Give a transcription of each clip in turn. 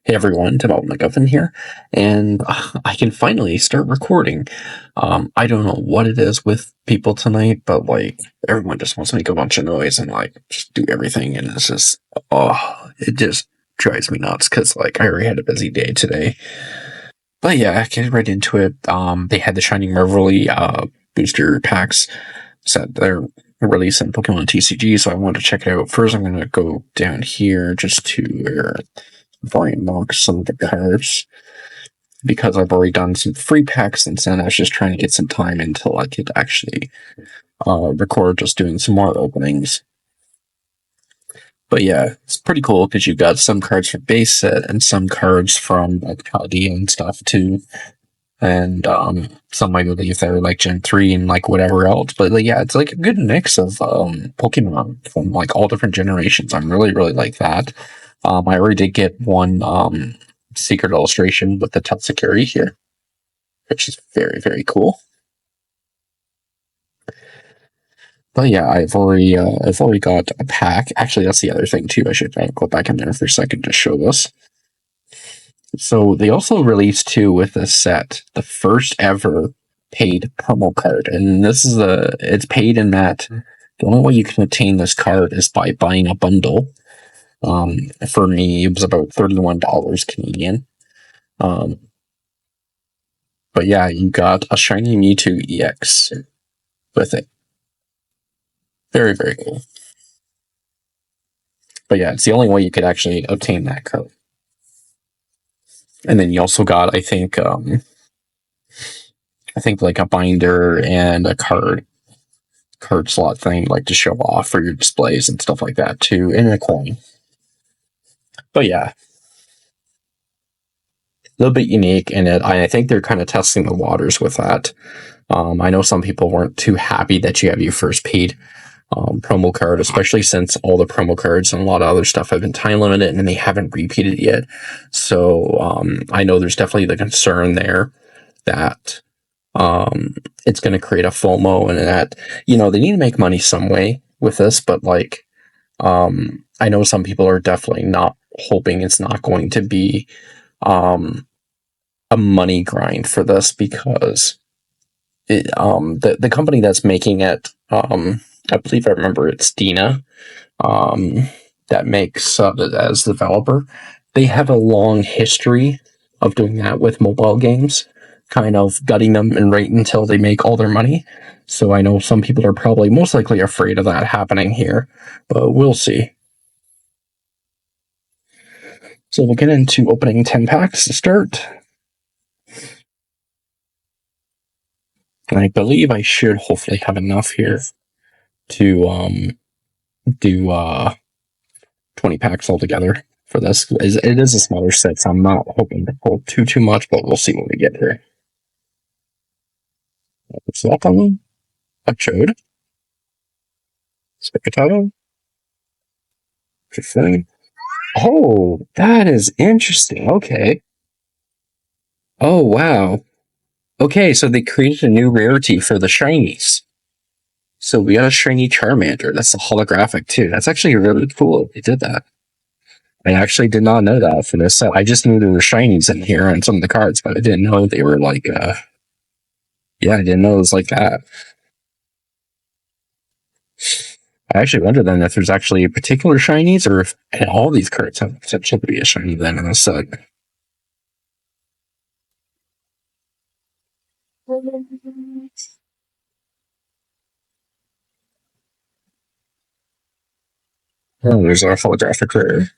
Hey everyone, Development McGuffin here, and I can finally start recording. I don't know what it is with people tonight, but like everyone just wants to make a bunch of noise and like just do everything, and it's just it just drives me nuts because like I already had a busy day today. But yeah, get right into it. They had the Shining Revelry booster packs set. They're releasing Pokemon TCG, so I wanted to check it out. First, I'm going to go down here just to where I've already unlocked some of the cards because I've already done some free packs, and then I was just trying to get some time until I could actually record just doing some more openings. But yeah, it's pretty cool because you've got some cards from base set and some cards from like Paldea and stuff too. And some I believe they're like Gen 3 and like whatever else. But like, yeah, it's like a good mix of Pokemon from like all different generations. I'm really like that. I already did get one secret illustration with the Tatsukiri here, which is very cool. But yeah, I've already got a pack. Actually, that's the other thing too. I should go back in there for a second to show this. So they also released too with this set the first ever paid promo card, and it's paid in that the only way you can obtain this card is by buying a bundle. For me, it was about $31 Canadian. But yeah, you got a shiny Mewtwo EX with it. Very cool. But yeah, it's the only way you could actually obtain that card. And then you also got, I think like a binder and a card slot thing, like to show off for your displays and stuff like that too, and a coin. But yeah, a little bit unique in it. I think they're kind of testing the waters with that. I know some people weren't too happy that you have your first paid promo card, especially since all the promo cards and a lot of other stuff have been time limited and they haven't repeated yet. So I know there's definitely the concern there that it's going to create a FOMO and that, they need to make money some way with this, but like, I know some people are definitely not hoping it's not going to be a money grind for this because the company that's making it, I believe I remember it's Dina, that makes as developer. They have a long history of doing that with mobile games, kind of gutting them and wait until they make all their money. So I know some people are probably most likely afraid of that happening here, but we'll see. So we'll get into opening 10 packs to start. And I believe I should hopefully have enough here to do 20 packs altogether for this. It is a smaller set, so I'm not hoping to pull too much, but we'll see when we get here. Welcome, a Chode, Spectato, Oh, that is interesting. Okay. Oh, wow. Okay, so they created a new rarity for the shinies. So we got a shiny Charmander. That's a holographic too. That's actually really cool. They did that. I actually did not know that for this set. I just knew there were shinies in here on some of the cards, but I didn't know they were like, yeah, I didn't know it was like that. I actually wonder then if there's actually particular shinies or if all these cards have potential to be a shiny then in this set. Oh, there's our holographic rare.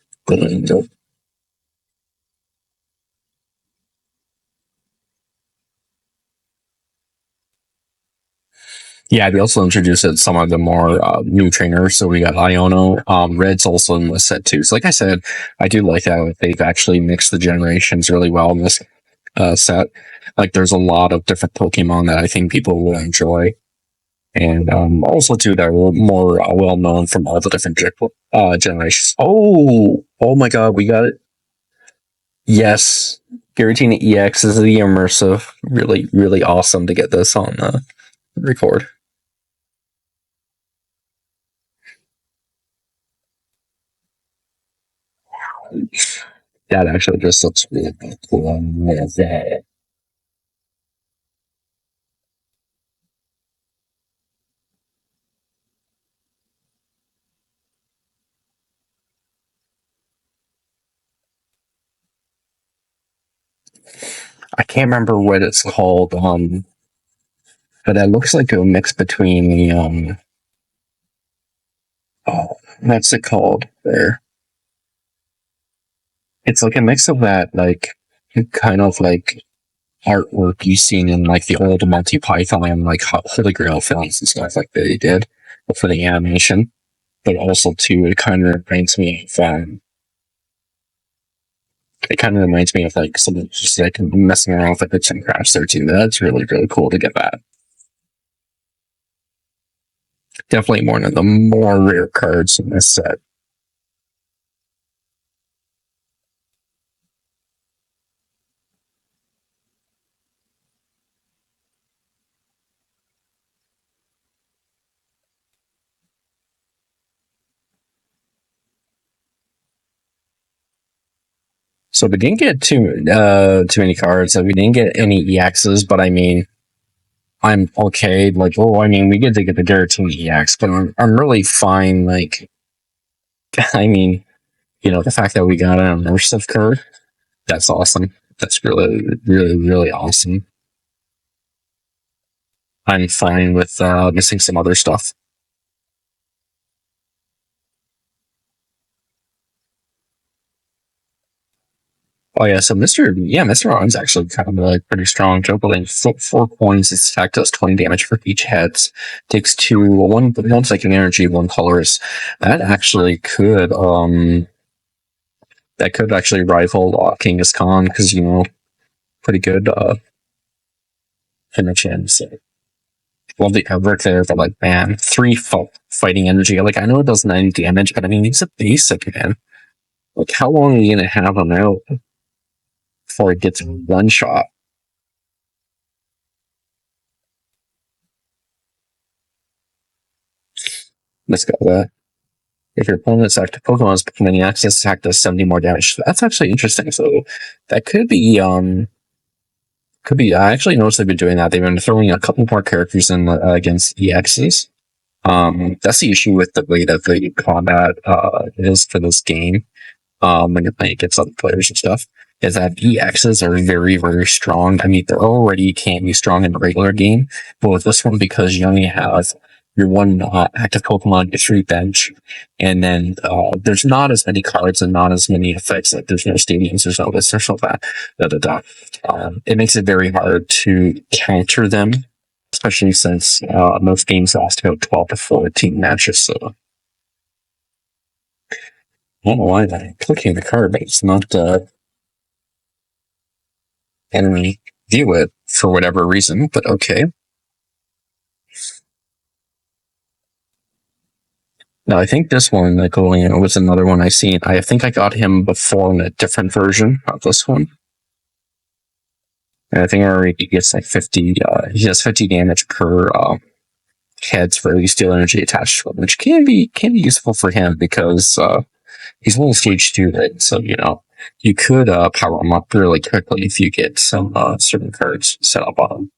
Yeah, they also introduced some of the more new trainers. So we got Iono. Red's also in the set too. So like I said, I do like that they've actually mixed the generations really well in this set. Like there's a lot of different Pokemon that I think people will enjoy. And also too, that are more well known from all the different generations. Oh my God, we got it. Yes, Giratina EX is the immersive. Really awesome to get this on record. That actually just looks really cool. I can't remember what it's called, but it looks like a mix between the oh, what's it called there? It's like a mix of that, like kind of like artwork you've seen in like the old Monty Python and like Holy Grail films and stuff like they did for the animation. But also too, it kind of reminds me of like something just like messing around with like the Tim Crash there too. That's really really cool to get that. Definitely one of the more rare cards in this set. So we didn't get too many cards. So we didn't get any EXs, but I mean, I'm okay. Like, oh, I mean, we get to get the Giratina EX, but I'm really fine. Like, I mean, the fact that we got an immersive card, that's awesome. That's really, really, really awesome. I'm fine with missing some other stuff. Oh yeah, so Mr. Ron's actually kind of like pretty strong. Juggling 4 points, its attack does 20 damage for each hit. Takes one second energy, one colors. That actually could actually rival Genghis Khan because pretty good connection. So, love the artwork there, but like man, fighting energy. Like I know it does 90 damage, but I mean he's a basic man. Like how long are you gonna have him out before it gets one shot? Let's go that. If your opponent's active Pokemon's Pokemon access attack does 70 more damage. So that's actually interesting. So that could be I actually noticed they've been doing that. They've been throwing a couple more characters in against EXs. That's the issue with the way that the combat is for this game. When you're playing against other players and stuff, is that EXs are very, very strong. I mean, they're already can't be strong in a regular game, but with this one, because you only have your one active Pokemon, your street bench, and then there's not as many cards and not as many effects. Like there's no stadiums, there's no this, there's no that. Da, da, da. It makes it very hard to counter them, especially since most games last about 12 to 14 matches. So I don't know why I'm clicking the card, but it's not and view it for whatever reason, but okay. Now, I think this one, like, was another one I seen. I think I got him before in a different version of this one. And I think already he gets like 50, he has 50 damage per heads for the steel energy attached to him, which can be useful for him because he's only stage 2, right? So, you could power him up really quickly if you get some certain cards set up on him.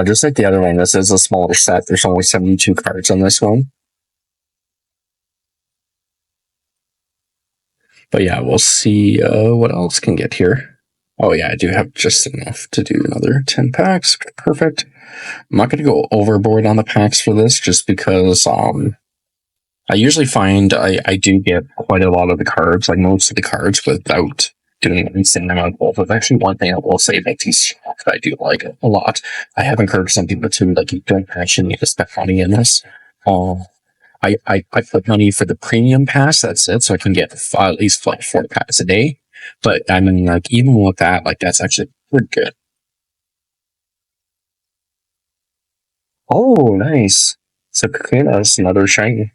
Just like the other one, this is a smaller set. There's only 72 cards on this one. But yeah, we'll see what else can get here. Oh yeah, I do have just enough to do another 10 packs. Perfect. I'm not going to go overboard on the packs for this just because I usually find I do get quite a lot of the cards, like most of the cards, without doing an insane amount of both. It's actually one thing I will say about these that I do like a lot. I have encouraged some people to like you don't actually need to spend money in this. Um, I put money for the premium pass. That's it. So I can get at least like 4 packs a day. But I mean, like even with that, like that's actually pretty good. Oh, nice. So Kakuna is another shiny.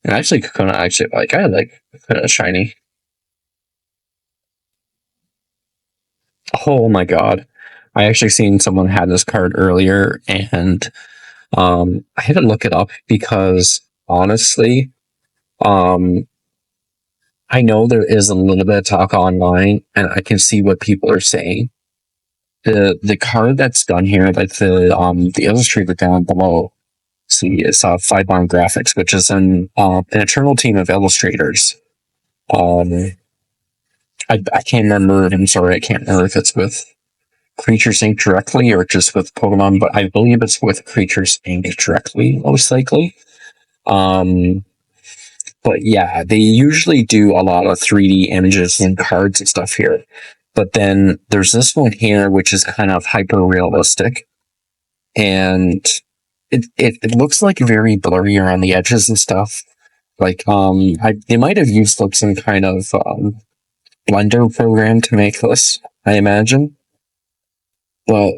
And actually, Kokona, actually, like, I like shiny. Oh my god. I actually seen someone had this card earlier, and I had to look it up because honestly, um, I know there is a little bit of talk online, and I can see what people are saying. The card that's done here, like the illustrator down below, see, it's 5 line graphics, which is an eternal team of illustrators. Um, I can't remember. I'm sorry, I can't remember if it's with Creatures Inc. directly or just with Pokemon, but I believe it's with Creatures Inc. directly, most likely. Um, but yeah, they usually do a lot of 3D images and cards and stuff here. But then there's this one here, which is kind of hyper realistic, and it looks like very blurry around the edges and stuff. Like they might have used like some kind of Blender program to make this, I imagine. But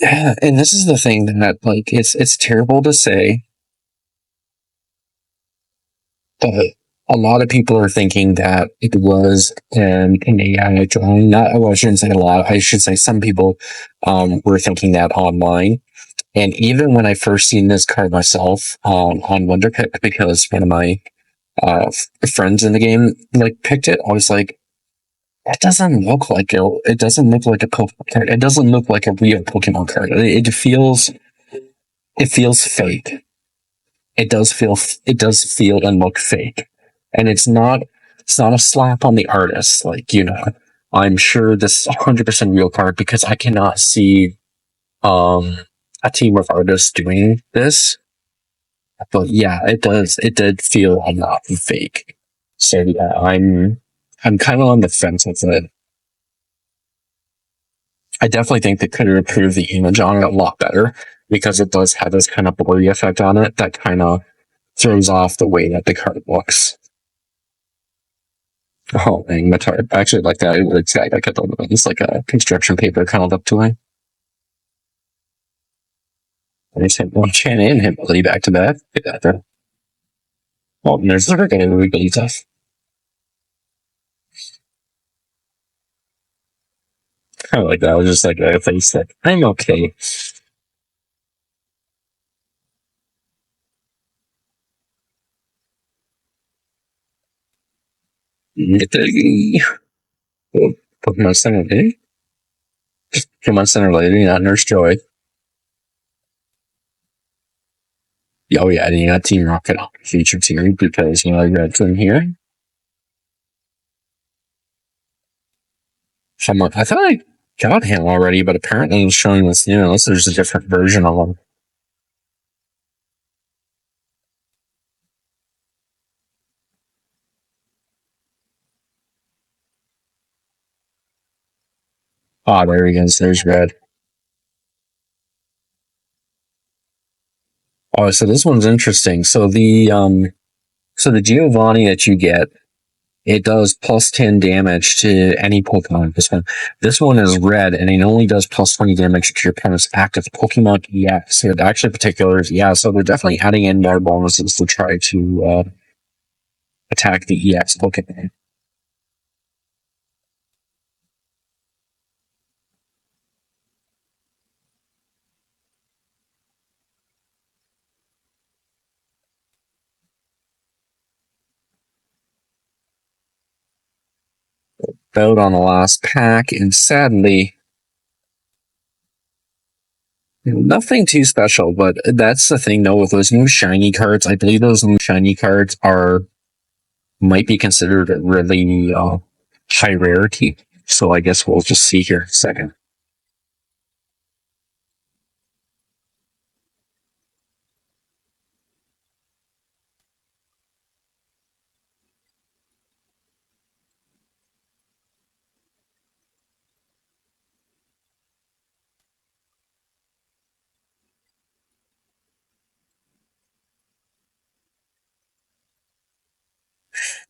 yeah, and this is the thing that like it's terrible to say, but a lot of people are thinking that it was an AI drawing. Not, well, I shouldn't say a lot. I should say some people were thinking that online. And even when I first seen this card myself on Wonderpick, because one of my friends in the game like picked it, I was like, that doesn't look like it doesn't look like a Pokemon card. It doesn't look like a real Pokemon card. It feels fake. It does feel and look fake, and it's not a slap on the artist. Like, I'm sure this is 100% real card because I cannot see um a team of artists doing this. But yeah, it did feel a lot fake. So yeah, I'm kind of on the fence with it. I definitely think they could have improved the image on it a lot better because it does have this kind of blurry effect on it that kind of throws off the way that the card looks. Oh, dang, that's hard. I actually like that. It's got like it's like a construction paper kind of look to it. I just hit one chan in, hit Melody back to back. Get that there. Oh, and there's the freaking wiggly stuff. Kind of like that. I was just like a face like, I'm okay. Pokemon Center Lady? Pokemon Center Lady, not Nurse Joy. Oh yeah, and you got Team Rocket featured here because I read from here. Someone, I thought I got him already, but apparently it's showing this, unless there's a different version of him. Ah, there he is. There's Red. Oh, so this one's interesting. So the Giovanni that you get, it does plus 10 damage to any Pokemon. This one is red, and it only does plus 20 damage to your opponent's active Pokemon EX. So the actual particulars, yeah. So they're definitely adding in more bonuses to try to attack the EX Pokemon. Vote on the last pack, and sadly, nothing too special. But that's the thing, though, with those new shiny cards. I believe those new shiny cards might be considered a really high rarity. So I guess we'll just see here in a second.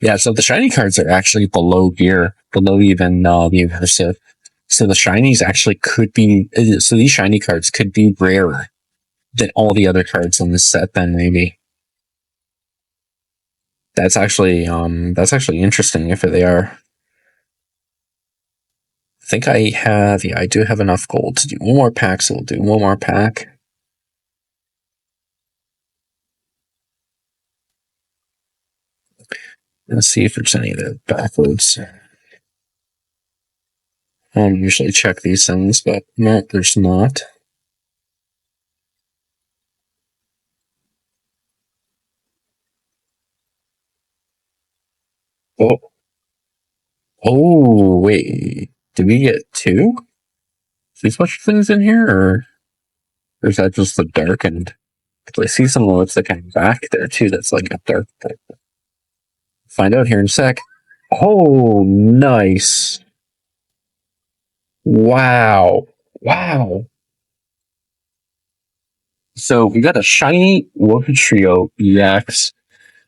Yeah, so the shiny cards are actually below gear, below even the aggressive. So the shinies actually could be. So these shiny cards could be rarer than all the other cards in this set. Then maybe. That's actually interesting if they are. I think I do have enough gold to do one more pack, so we'll do one more pack. Let's see if there's any of the backwards. I don't usually check these things, but no, there's not. Oh, oh, wait. Did we get two? These much things in here, or is that just the darkened? Because I see some of what's kind of back there too. That's like a dark. Find out here in a sec. Oh, nice! Wow, wow. So we got a shiny Woken Trio EX,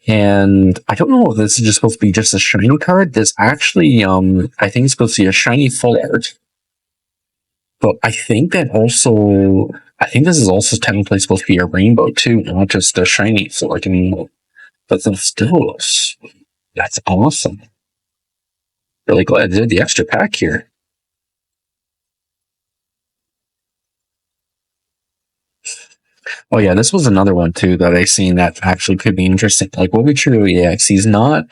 and I don't know if this is just supposed to be just a shiny card. This actually, I think it's supposed to be a shiny full art. But I think this is also technically supposed to be a rainbow too, not just a shiny. So like, I mean, but then still, that's awesome. Really glad I did the extra pack here. Oh yeah, this was another one too that I seen that actually could be interesting. Like Wobichiro EX, he's not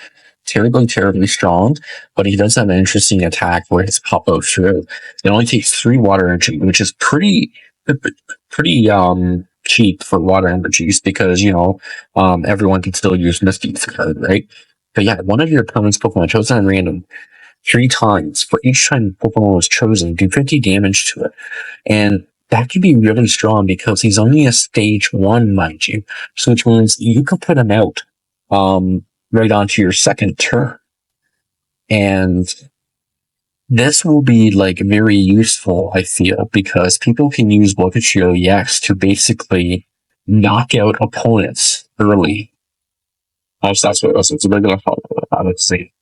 terribly strong, but he does have an interesting attack where his pop out through. It only takes 3 water energy, which is pretty cheap for water energies because everyone can still use Misty's card, right? But yeah, one of your opponent's Pokemon chosen at random 3 times. For each time Pokemon was chosen, do 50 damage to it. And that could be really strong because he's only a stage 1, mind you. So which means you could put him out right onto your second turn. And this will be like very useful, I feel, because people can use Pikachu EX to basically knock out opponents early. That's what it was. It's a regular how to say.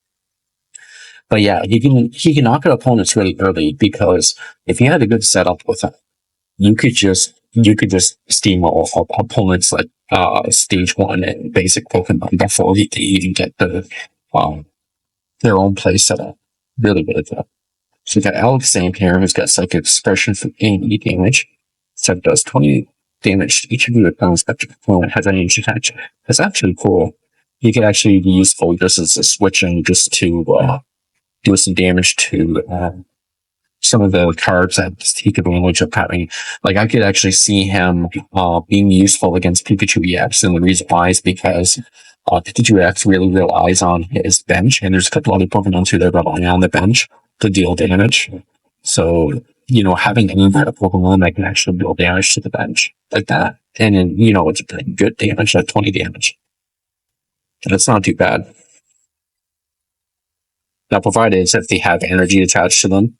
But yeah, he can knock out opponents really early because if you had a good setup with him, you could just steamroll opponents like stage 1 and basic Pokemon before they even get their own play set up. Really good. So we got Alex Sam here, who's got Psychic Expression for 80 damage. So it does 20 damage to each of your opponents after the opponent has any attach. That's actually cool. You can actually be useful just as a switching just to do some damage to some of the cards that he could advantage of having. Like I could actually see him being useful against Pikachu EX, and the reason why is because Pikachu EX really relies on his bench, and there's a couple other Pokemon too that rely on the bench to deal damage. So having any kind of Pokemon that can actually deal damage to the bench like that, and then it's pretty good damage at 20 damage. That's not too bad. Now, provided if they have energy attached to them.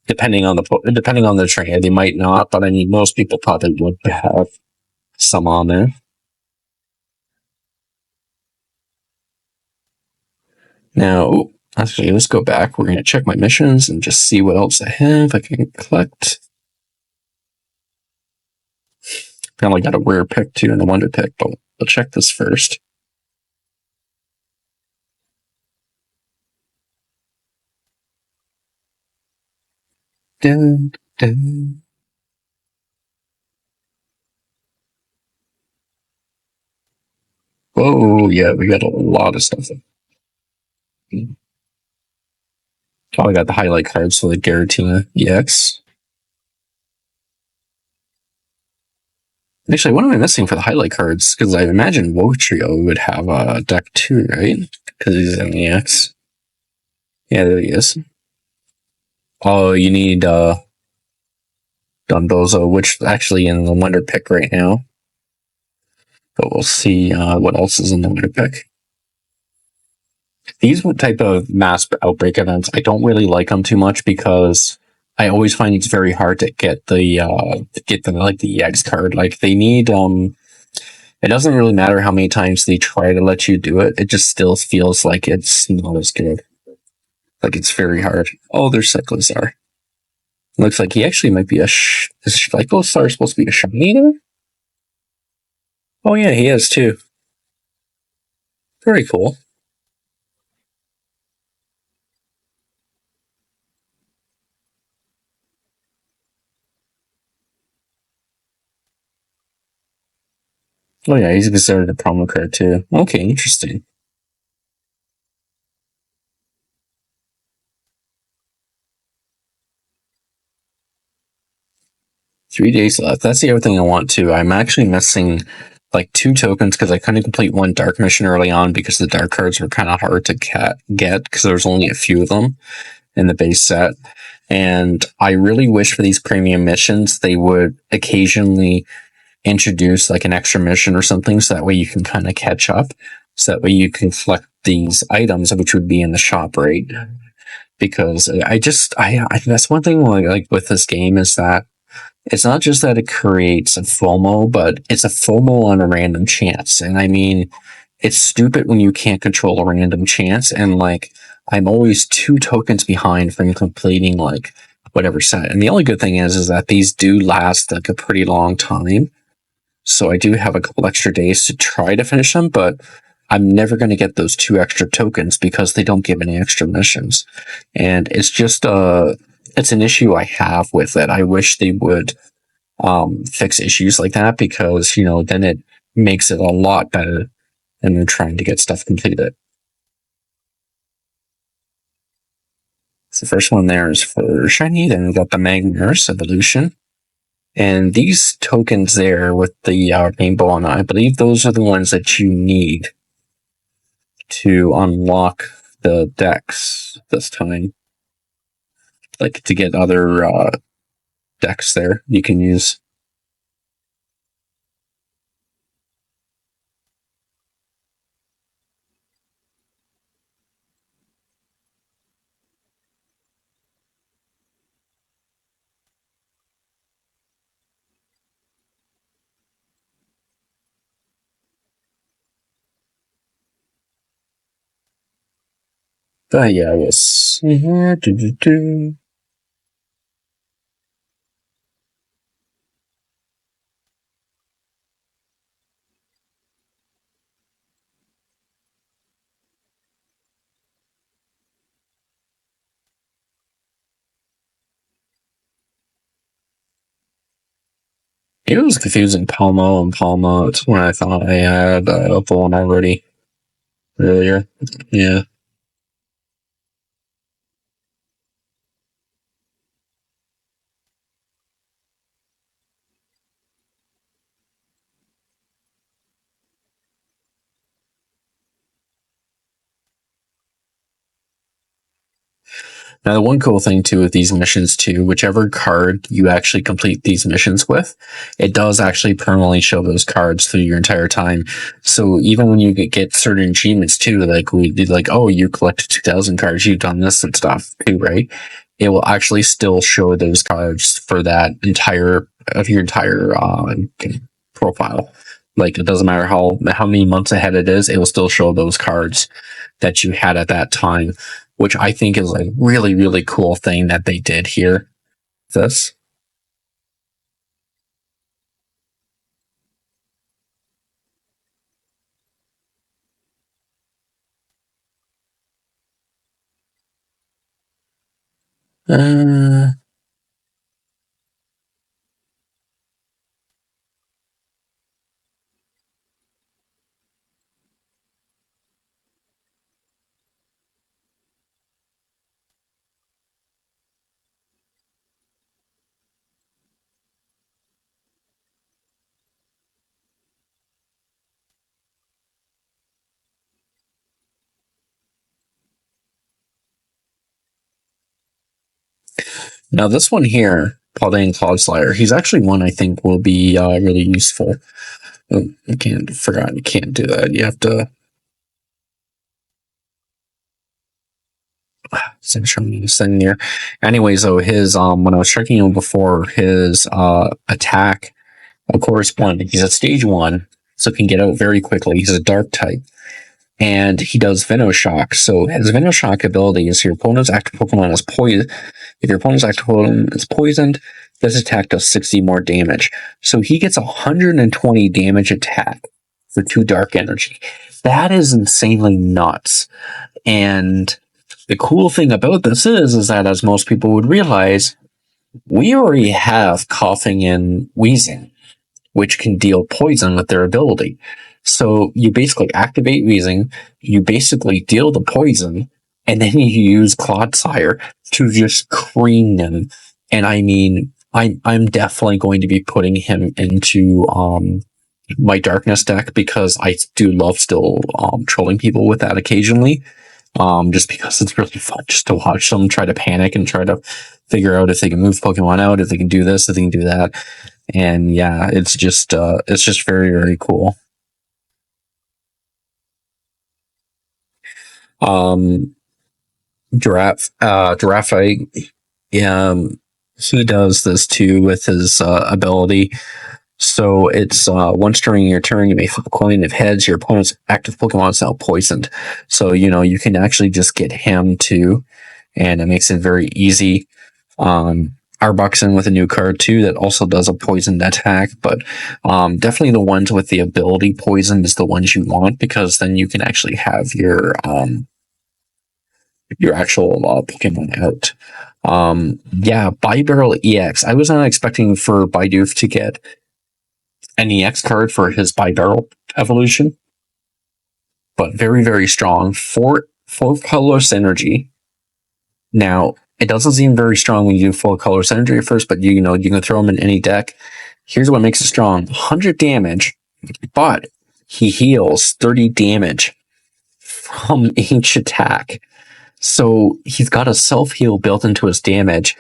Depending on the trainer, they might not, but I mean, most people probably would have some on there. Now, actually, let's go back. We're going to check my missions and just see what else I have. I can collect. Apparently, got a rare pick too and a wonder pick, but we'll check this first. Dun, dun. Whoa, yeah, we got a lot of stuff. Probably got the highlight cards for the Giratina EX. Actually, what am I missing for the highlight cards? Because I imagine Wotrio would have a deck too, right? Because he's an EX. Yeah, there he is. Oh, you need Dunbozo, which actually in the wonder pick right now. But we'll see what else is in the wonder pick. These type of mass outbreak events, I don't really like them too much because I always find it's very hard to get the EX card. Like they need it doesn't really matter how many times they try to let you do it. It just still feels like it's not as good. Like it's very hard. Oh, there's Cyclizar. Looks like he actually might be is Cyclizar supposed to be a shiny? Oh yeah, he is too. Very cool. Oh yeah, he's considered a promo card too. Okay, interesting. 3 days left. That's the other thing I want to. I'm actually missing like 2 tokens because I couldn't complete one dark mission early on because the dark cards were kind of hard to get because there's only a few of them in the base set. And I really wish for these premium missions they would occasionally introduce like an extra mission or something so that way you can kind of catch up. So that way you can collect these items which would be in the shop, right? Because I that's one thing like with this game is that it's not just that it creates a FOMO, but it's a FOMO on a random chance. And I mean, it's stupid when you can't control a random chance. And like, I'm always 2 tokens behind from completing like whatever set. And the only good thing is that these do last like a pretty long time. So I do have a couple extra days to try to finish them, but I'm never going to get those 2 extra tokens because they don't give any extra missions. And it's just it's an issue I have with it. I wish they would fix issues like that because, you know, then it makes it a lot better than trying to get stuff completed. So the first one there is for Shiny, then we got the Magnus Evolution. And these tokens there with the rainbow on, I believe those are the ones that you need to unlock the decks this time. Like to get other decks there you can use. But yeah, yes. It was confusing Palmo and Palma. It's when I thought I had a one already earlier. Yeah. Now, the one cool thing too with these missions too, whichever card you actually complete these missions with, it does actually permanently show those cards through your entire time. So even when you get certain achievements too, like we did, like, oh, you collected 2,000 cards, you've done this and stuff too, right? It will actually still show those cards for that entire of your entire profile. Like it doesn't matter how many months ahead it is, it will still show those cards that you had at that time, which I think is a really, really cool thing that they did here. This. Uh, Now this one here, Paladin Cloud Slayer, he's actually one I think will be really useful. Oh, I forgot you can't do that. You have to send here. Anyways, though, his when I was checking him before, his attack corresponding, he's at stage 1, so can get out very quickly. He's a dark type. And he does Venoshock. So his Venoshock ability is your opponent's active Pokemon is poisoned. If your opponent's active Pokemon is poisoned, this attack does 60 more damage. So he gets 120 damage attack for 2 dark energy. That is insanely nuts. And the cool thing about this is that, as most people would realize, we already have coughing and wheezing, which can deal poison with their ability. So you basically activate wheezing, you basically deal the poison, and then you use Clodsire to just cream them. And I mean, I'm definitely going to be putting him into my darkness deck, because I do love still trolling people with that occasionally. Just because it's really fun just to watch them try to panic and try to figure out if they can move Pokemon out, if they can do this, if they can do that. And yeah, it's just very, very cool. Um, Giraffe, he does this too with his ability. So it's once during your turn, you may flip a coin. If heads, your opponent's active Pokemon is now poisoned. So you can actually just get him too, and it makes it very easy. Arbuckson with a new card too that also does a poisoned attack, but definitely the ones with the ability poison is the ones you want, because then you can actually have your actual Pokemon out. Yeah, Bibarrel EX. I was not expecting for Bidoof to get an EX card for his Bibarrel evolution, but very, very strong. Four color synergy. Now, it doesn't seem very strong when you do full color synergy at first, but you can throw him in any deck. Here's what makes it strong: 100 damage, but he heals 30 damage from each attack. So he's got a self heal built into his damage.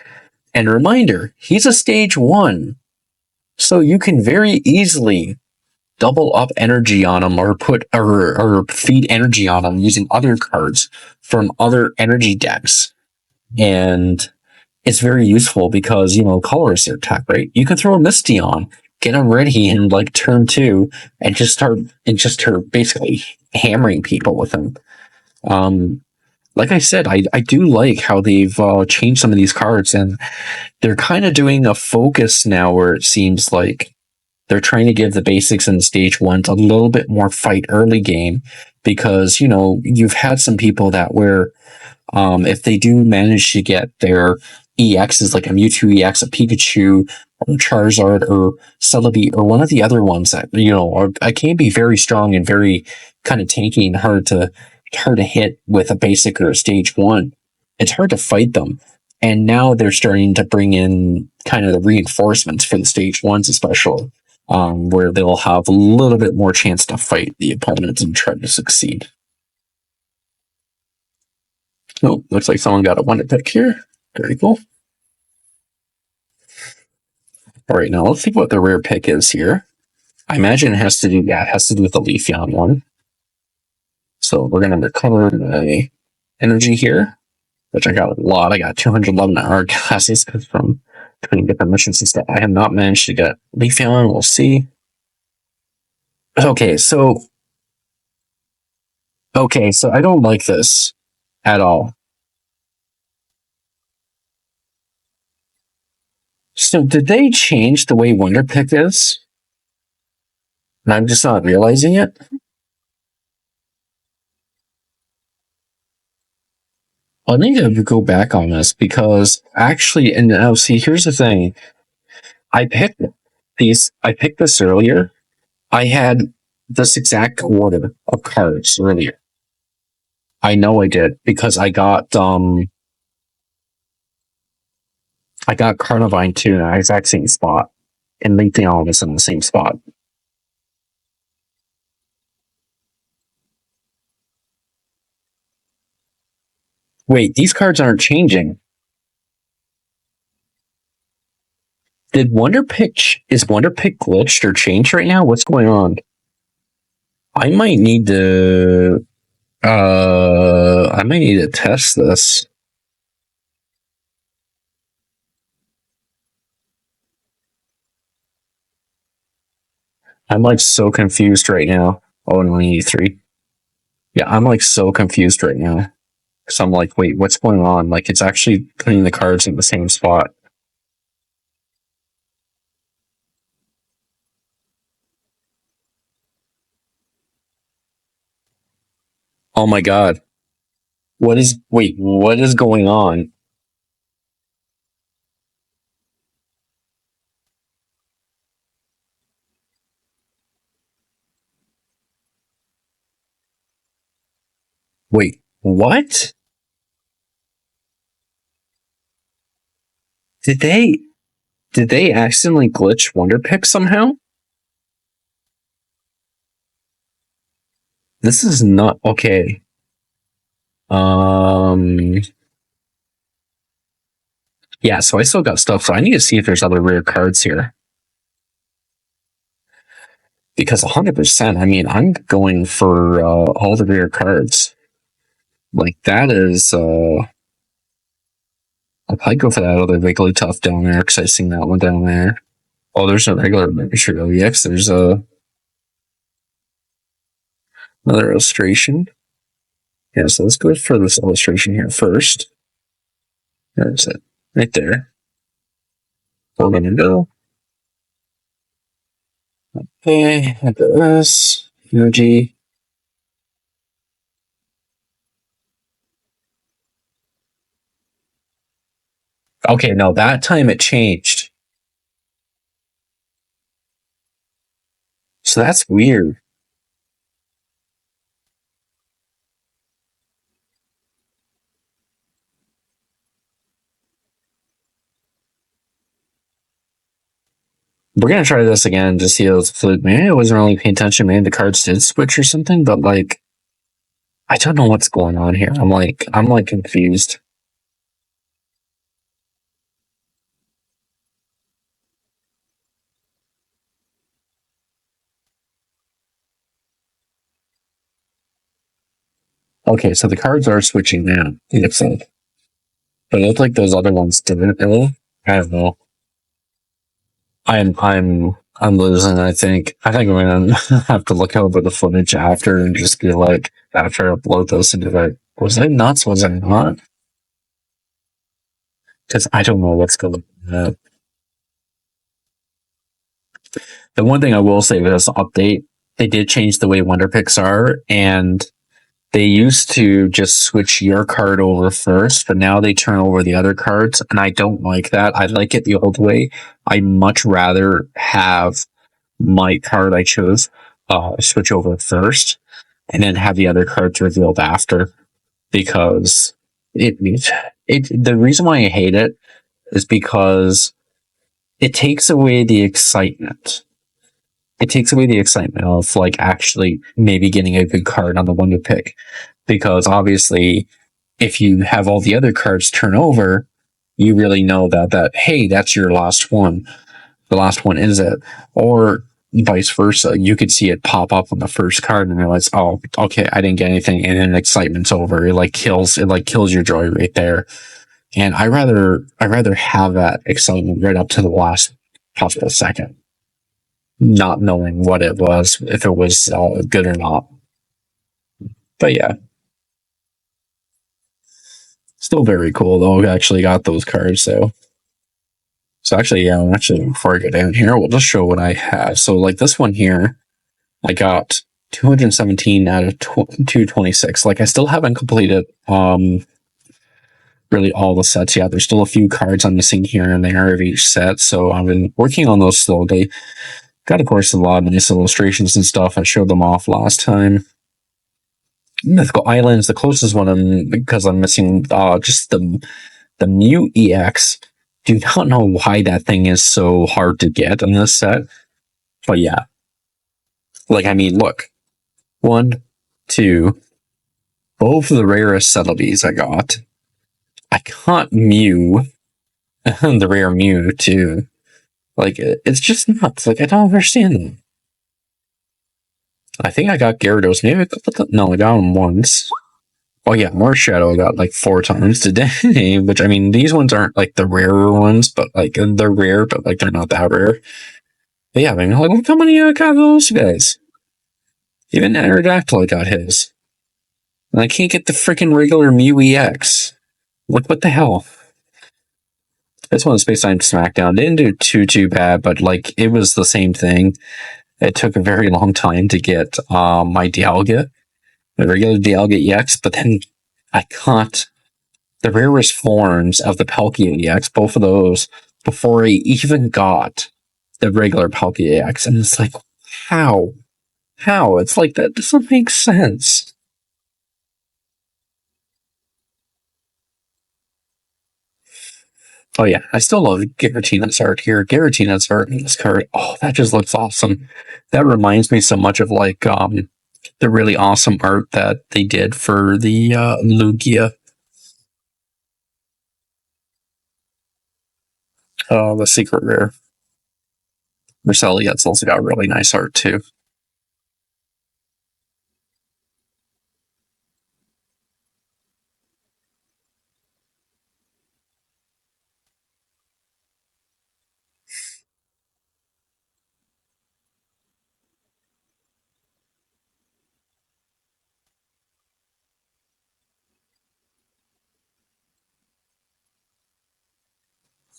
And a reminder, he's a stage 1. So you can very easily double up energy on him, or put or feed energy on him using other cards from other energy decks. And it's very useful because, color is your attack, right? You can throw a Misty on, get him ready in like turn 2, and just start basically hammering people with him. Like I said, I do like how they've changed some of these cards, and they're kind of doing a focus now where it seems like they're trying to give the basics in the stage 1s a little bit more fight early game, because, you've had some people that where if they do manage to get their EXs, like a Mewtwo EX, a Pikachu, or Charizard, or Celebi, or one of the other ones that, can be very strong and very kind of tanky and hard to hit with a basic or a stage 1. It's hard to fight them. And now they're starting to bring in kind of the reinforcements for the stage 1s, especially, where they'll have a little bit more chance to fight the opponents and try to succeed. Oh, looks like someone got a wonder pick here. Very cool. All right, now let's see what the rare pick is here. I imagine it has to do with the Leafeon one. So we're going to recover the energy here, which I got a lot. I got 211 hour classes from 20 different missions and stuff. I have not managed to get Leafeon. We'll see. Okay, so I don't like this at all. So did they change the way Wonder Pick is? And I'm just not realizing it? I need to go back on this, because actually, and now see, here's the thing. I picked this earlier. I had this exact order of cards earlier. I know I did, because I got Carnivine too in the exact same spot, and Leafeon was in the same spot. Wait, these cards aren't changing. Is Wonder Pick glitched or changed right now? What's going on? I might need to test this. I'm like so confused right now. Oh, no, 83. Yeah, I'm like so confused right now. So I'm like, wait, what's going on? Like, it's actually putting the cards in the same spot. Oh my god. What is going on? Wait, what? Did they did they accidentally glitch Wonder Pick somehow? This is not okay. Um yeah, so I still got stuff, so I need to see if there's other rare cards here. Because 100%, I mean, I'm going for all the rare cards. Like, that is, I'll probably go for that other Wigglytuff down there, because I've seen that one down there. Oh, there's a regular miniature OEX. There's another illustration. Yeah, so let's go for this illustration here first. There's it. Right there. We're gonna go. Okay, this. Emoji. Okay, no, that time it changed. So that's weird. We're gonna try this again to see if fluke. Maybe I wasn't really paying attention. Maybe the cards did switch or something, but like, I don't know what's going on here. I'm like confused. Okay, so the cards are switching now. It looks like, but it looked like those other ones didn't. I don't know. I'm losing. I think we're gonna have to look over the footage after and just be like, after I upload this into that. Was it nuts? Was it not? Because I don't know what's going on. The one thing I will say with this update, they did change the way Wonder Picks are, and they used to just switch your card over first, but now they turn over the other cards, and I don't like that. I like it the old way. I'd much rather have my card I chose switch over first, and then have the other cards revealed after, because the reason why I hate it is because it takes away the excitement. It takes away the excitement of like actually maybe getting a good card on the one to pick, because obviously if you have all the other cards turn over, you really know that hey, that's your last one. The last one is it, or vice versa. You could see it pop up on the first card and realize, oh, okay, I didn't get anything, and then excitement's over. It kills your joy right there. And I rather have that excitement right up to the last possible second, not knowing what it was, if it was good or not. But yeah, still very cool though. I actually got those cards, so actually, yeah, before I go down here, we'll just show what I have. So like this one here, I got 217 out of 226. Like I still haven't completed really all the sets yet. There's still a few cards I'm missing here and there of each set, so I've been working on those slowly. Got, of course, a lot of nice illustrations and stuff. I showed them off last time. Mythical Islands, the closest one, because I'm missing just the Mew EX. Do not know why that thing is so hard to get in this set. But yeah. Like, I mean, look. 1, 2. Both of the rarest subtleties I got. I got Mew. The rare Mew, too. Like, it's just nuts. Like, I don't understand them. I think I got Gyarados. Maybe I got him once. Oh yeah, Marshadow I got like 4 times today. Which, I mean, these ones aren't like the rarer ones, but like they're rare, but like they're not that rare. But yeah, I mean, like, look how many I got those guys. Even Aerodactyl I got his. And I can't get the freaking regular Mew EX. Like, what the hell? This one, Space Time Smackdown, didn't do too bad, but like it was the same thing. It took a very long time to get my Dialga, the regular Dialga EX, but then I caught the rarest forms of the Palkia EX, both of those, before I even got the regular Palkia EX. And it's like, how? How? It's like, that doesn't make sense. Oh yeah, I still love Giratina's art here. Giratina's art in this card, oh, that just looks awesome. That reminds me so much of like the really awesome art that they did for the Lugia. The secret rare. Marcellia's also got really nice art too.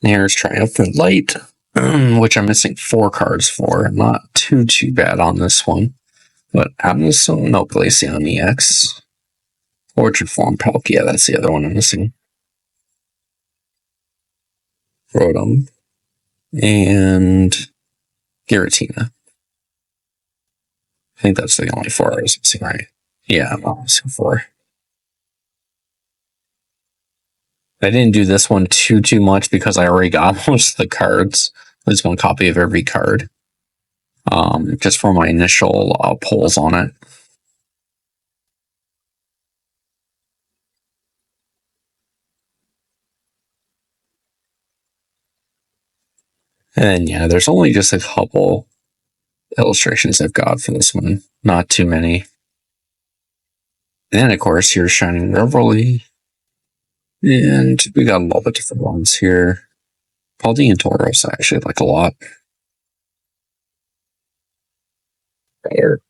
Here's Triumphant Light, which I'm missing 4 cards for. Not too bad on this one. But Amazon, no, Glaceon EX. Orchard Form Palkia, that's the other one I'm missing. Rotom. And Giratina. I think that's the only 4 I was missing, right? Yeah, I'm missing 4. I didn't do this one too much because I already got most of the cards. There's 1 copy of every card. Just for my initial polls on it. And yeah, there's only just a couple illustrations I've got for this one. Not too many. And then, of course, here's Shining Revelry. And we got a lot of different ones here. Paldean Tauros I actually like a lot. Better.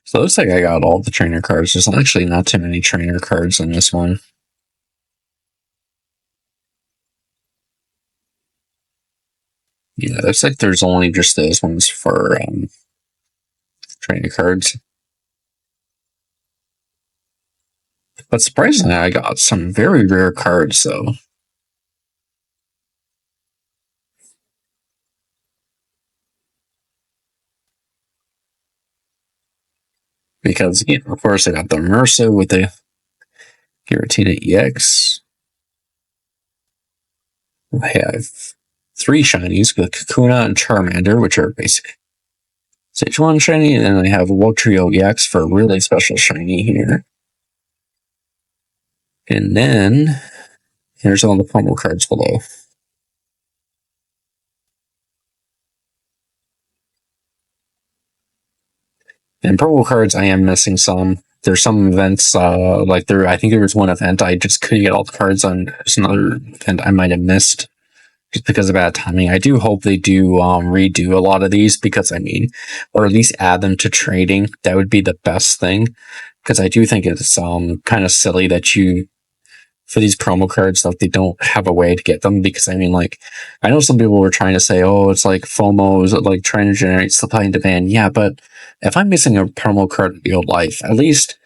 So it looks like I got all the trainer cards. There's actually not too many trainer cards in this one. Yeah, it looks like there's only just those ones for trainer cards. But surprisingly, I got some very rare cards, though. Because, you know, of course, I got the Mersa with the Giratina EX. I have 3 shinies with Kakuna and Charmander, which are basic Stage 1 shiny, and then I have Wotrio EX for a really special shiny here. And then here's all the promo cards below. And promo cards, I am missing some. There's some events, I think there was one event I just couldn't get all the cards on. There's another event I might have missed just because of bad timing. I do hope they do redo a lot of these because, I mean, or at least add them to trading. That would be the best thing because I do think it's kind of silly that you, for these promo cards, like they don't have a way to get them because, I mean, like, I know some people were trying to say, oh, it's like FOMO, is it like trying to generate supply and demand? Yeah, but if I'm missing a promo card in real life, at least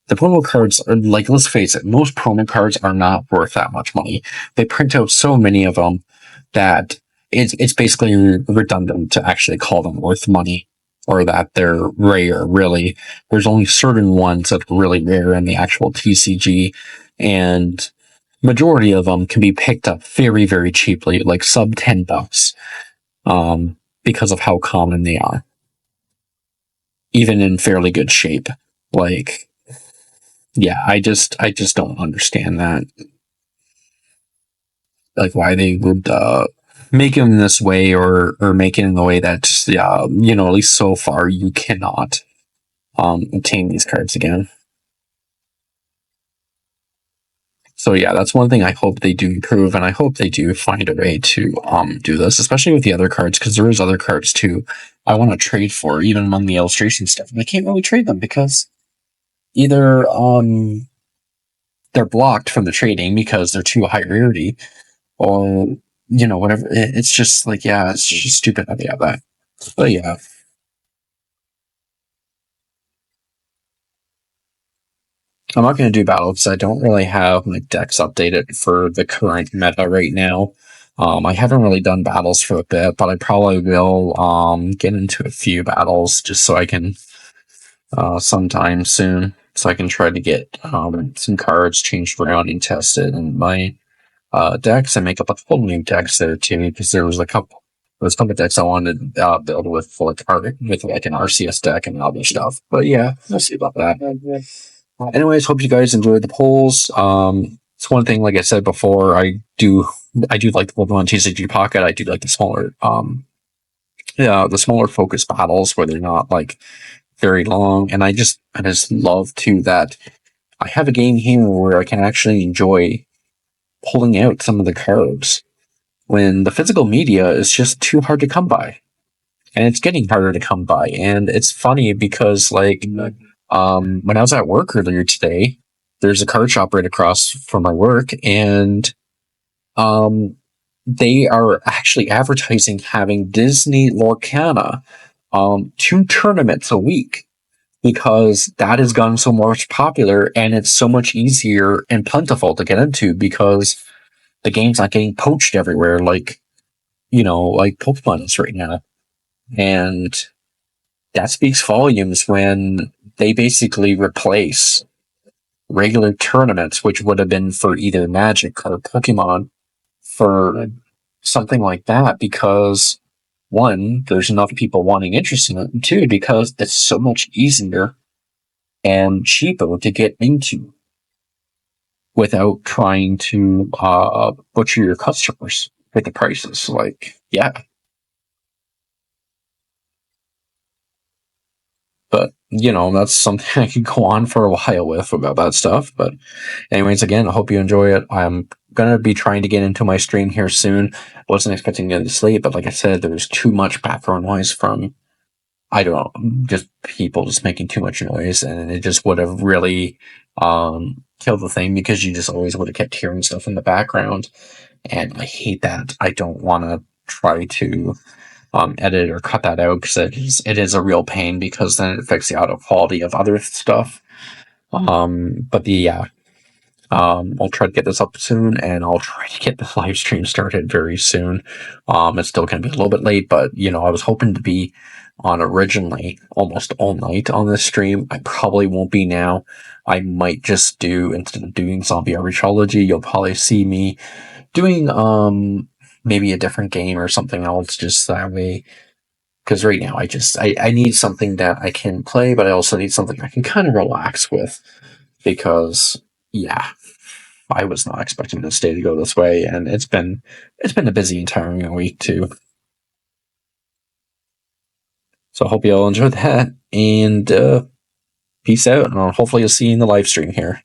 the promo cards are, like, let's face it, most promo cards are not worth that much money. They print out so many of them that it's basically redundant to actually call them worth money or that they're rare, really. There's only certain ones that are really rare in the actual TCG, and majority of them can be picked up very, very cheaply, like sub $10, because of how common they are. Even in fairly good shape. Like, yeah, I just don't understand that. Like, why they would make them this way or make it in the way that, you know, at least so far you cannot obtain these cards again. So yeah, that's one thing I hope they do improve, and I hope they do find a way to do this, especially with the other cards, because there is other cards too I want to trade for, even among the illustration stuff, and I can't really trade them because either they're blocked from the trading because they're too high rarity, or whatever. It's just like, yeah, it's just stupid how they have that. But yeah, I'm not going to do battle because I don't really have my decks updated for the current meta right now. I haven't really done battles for a bit, but I probably will get into a few battles just so I can sometime soon, so I can try to get some cards changed around and tested in my decks and make up a full new decks there too. Because there was a couple of decks I wanted to build with like an RCS deck and other stuff. But yeah, we'll see about that. Anyways, hope you guys enjoyed the polls. It's one thing, like I said before, I do like the Pokemon TCG Pocket. I do like the smaller focus battles where they're not like very long, and I just love too that I have a game here where I can actually enjoy pulling out some of the cards when the physical media is just too hard to come by, and it's getting harder to come by. And it's funny because when I was at work earlier today, there's a card shop right across from my work, and um, they are actually advertising having Disney Lorcana 2 tournaments a week because that has gotten so much popular and it's so much easier and plentiful to get into because the game's not getting poached everywhere like Pokemon is right now. And that speaks volumes when they basically replace regular tournaments, which would have been for either Magic or Pokemon, for something like that because one, there's enough people wanting interest in it, and two, because it's so much easier and cheaper to get into without trying to butcher your customers with the prices. Like, yeah, but that's something I could go on for a while with about that stuff. But anyways, again, I hope you enjoy it. I'm gonna be trying to get into my stream here soon. Wasn't expecting to get to sleep, but like I said, there's too much background noise from, I don't know, just people just making too much noise, and it just would have really killed the thing because you just always would have kept hearing stuff in the background, and I hate that. I don't want to try to edit or cut that out because it is a real pain because then it affects the audio quality of other stuff. But I'll try to get this up soon, and I'll try to get the live stream started very soon. It's still going to be a little bit late, but I was hoping to be on originally almost all night on this stream. I probably won't be now. I might just do, instead of doing Zombie Army Trilogy, you'll probably see me doing maybe a different game or something else, just that way. Because right now I need something that I can play, but I also need something I can kind of relax with. Because yeah, I was not expecting this day to go this way, and it's been a busy and tiring week too. So I hope you all enjoyed that, and peace out, and hopefully you'll see you in the live stream here.